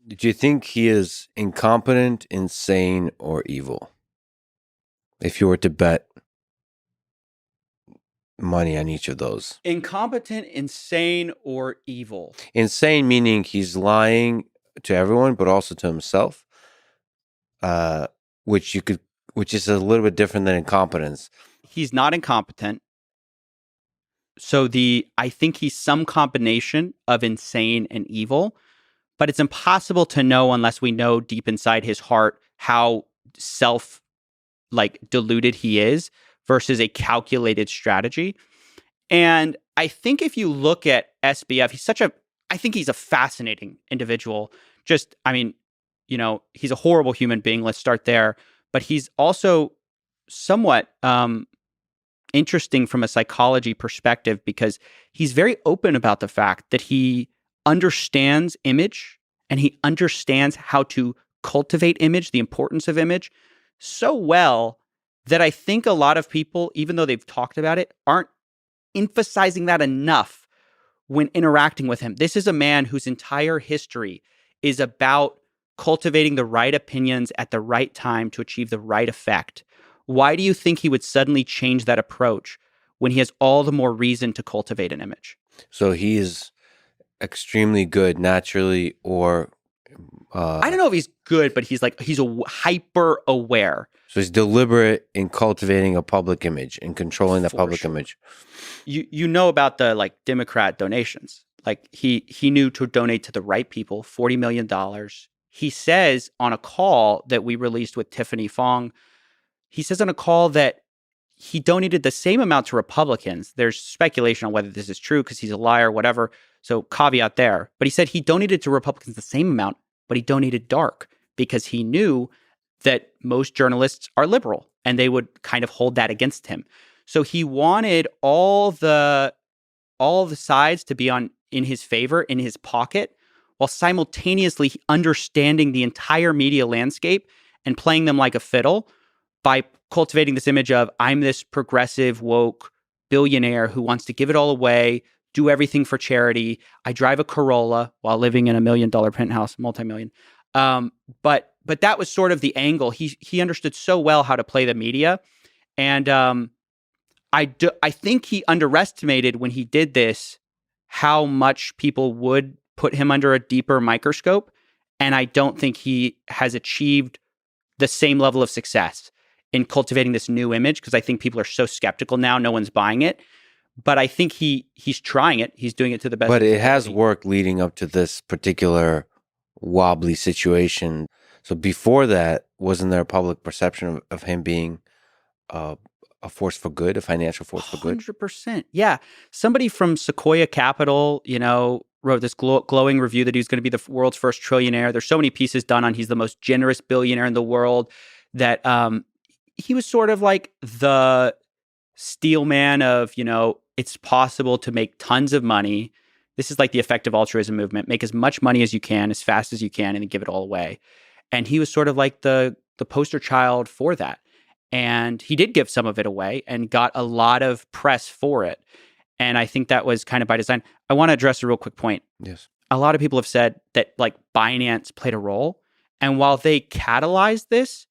Do you think he is incompetent, insane, or evil? If you were to bet money on each of those. Incompetent, insane, or evil? Insane meaning he's lying to everyone, but also to himself, which is a little bit different than incompetence. He's not incompetent. So I think he's some combination of insane and evil, but it's impossible to know unless we know deep inside his heart how deluded he is versus a calculated strategy. And I think if you look at SBF, I think he's a fascinating individual. He's a horrible human being. Let's start there. But he's also somewhat interesting from a psychology perspective because he's very open about the fact that he understands image and he understands how to cultivate image, the importance of image, so well that I think a lot of people, even though they've talked about it, aren't emphasizing that enough when interacting with him. This is a man whose entire history is about cultivating the right opinions at the right time to achieve the right effect. Why do you think he would suddenly change that approach when he has all the more reason to cultivate an image? So he is extremely good naturally, or I don't know if he's good, but he's hyper aware. So he's deliberate in cultivating a public image and controlling the public image. You know about the Democrat donations. He knew to donate to the right people, $40 million. He says on a call that we released with Tiffany Fong, he says on a call that he donated the same amount to Republicans. There's speculation on whether this is true because he's a liar, whatever. So caveat there. But he said he donated to Republicans the same amount, but he donated dark because he knew that most journalists are liberal and they would kind of hold that against him. So he wanted all the sides to be in his favor, in his pocket, while simultaneously understanding the entire media landscape and playing them like a fiddle by cultivating this image of I'm this progressive, woke billionaire who wants to give it all away, do everything for charity. I drive a Corolla while living in $1 million penthouse, multi-million. But that was sort of the angle. He understood so well how to play the media. And I think he underestimated when he did this how much people would put him under a deeper microscope. And I don't think he has achieved the same level of success in cultivating this new image because I think people are so skeptical now. No one's buying it. But I think he's trying it. He's doing it to the best. But it has worked leading up to this particular wobbly situation. So before that, wasn't there a public perception of him being a force for good, a financial force for good? 100%. Yeah. Somebody from Sequoia Capital, wrote this glowing review that he was going to be the world's first trillionaire. There's so many pieces done on he's the most generous billionaire in the world that he was sort of like the steel man of, it's possible to make tons of money. This is like the effective altruism movement. Make as much money as you can, as fast as you can, and then give it all away. And he was sort of like the poster child for that. And he did give some of it away and got a lot of press for it. And I think that was kind of by design. I want to address a real quick point. Yes. A lot of people have said that Binance played a role. And while they catalyzed this,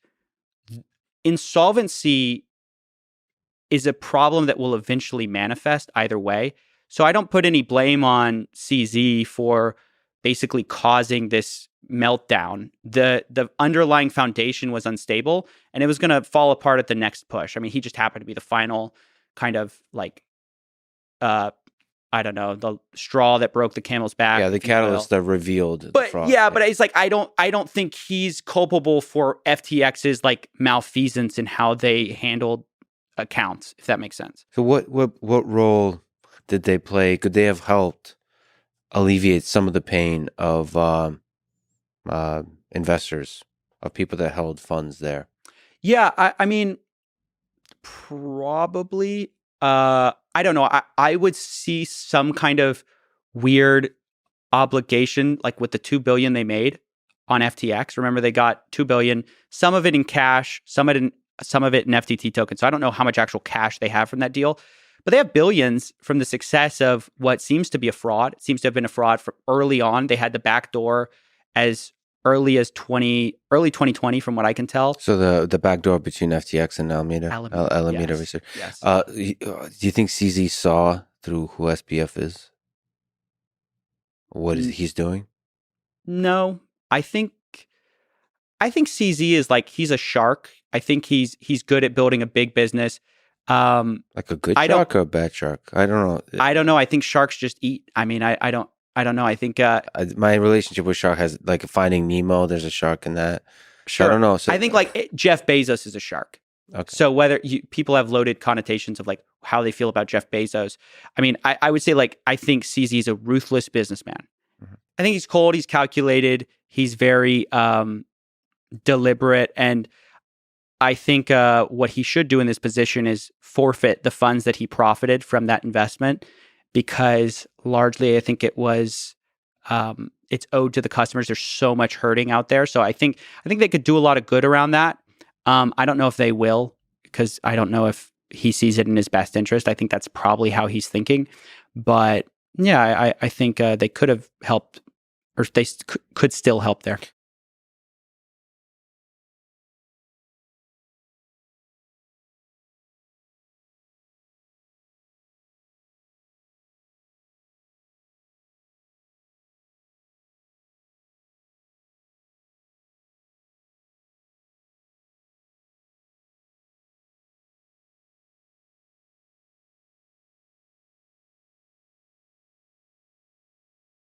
insolvency is a problem that will eventually manifest either way. So I don't put any blame on CZ for basically causing this meltdown. The underlying foundation was unstable and it was going to fall apart at the next push. I mean, he just happened to be the final kind of I don't know, the straw that broke the camel's back. Yeah, the catalyst that revealed but the fraud. Yeah, but it's I don't think he's culpable for FTX's malfeasance in how they handled accounts, if that makes sense. So what role did they play? Could they have helped alleviate some of the pain of investors, of people that held funds there? Yeah, I mean, probably. I don't know. I would see some kind of weird obligation, like with the $2 billion they made on FTX. Remember, they got $2 billion, some of it in cash, some of it in FTT tokens. So I don't know how much actual cash they have from that deal, but they have billions from the success of what seems to be a fraud. It seems to have been a fraud from early on. They had the back door as early as early 2020, from what I can tell. So the backdoor between FTX and Alameda yes. Research. Yes. Do you think CZ saw through who SBF is? What he's doing? No, I think CZ is like, he's a shark. I think he's good at building a big business. Like a good shark or a bad shark? I don't know. I don't know. I think sharks just eat. I mean, I don't know. I think my relationship with shark has, like, Finding Nemo. There's a shark in that. Sure. I don't know. So, I think Jeff Bezos is a shark. Okay. So whether people have loaded connotations of like how they feel about Jeff Bezos. I mean, I would say, like, I think CZ is a ruthless businessman. Mm-hmm. I think he's cold. He's calculated. He's very deliberate. And I think what he should do in this position is forfeit the funds that he profited from that investment, because largely I think it was it's owed to the customers. There's so much hurting out there. So I think they could do a lot of good around that. I don't know if they will, because I don't know if he sees it in his best interest. I think that's probably how he's thinking. But yeah, I think they could have helped, or they could still help there.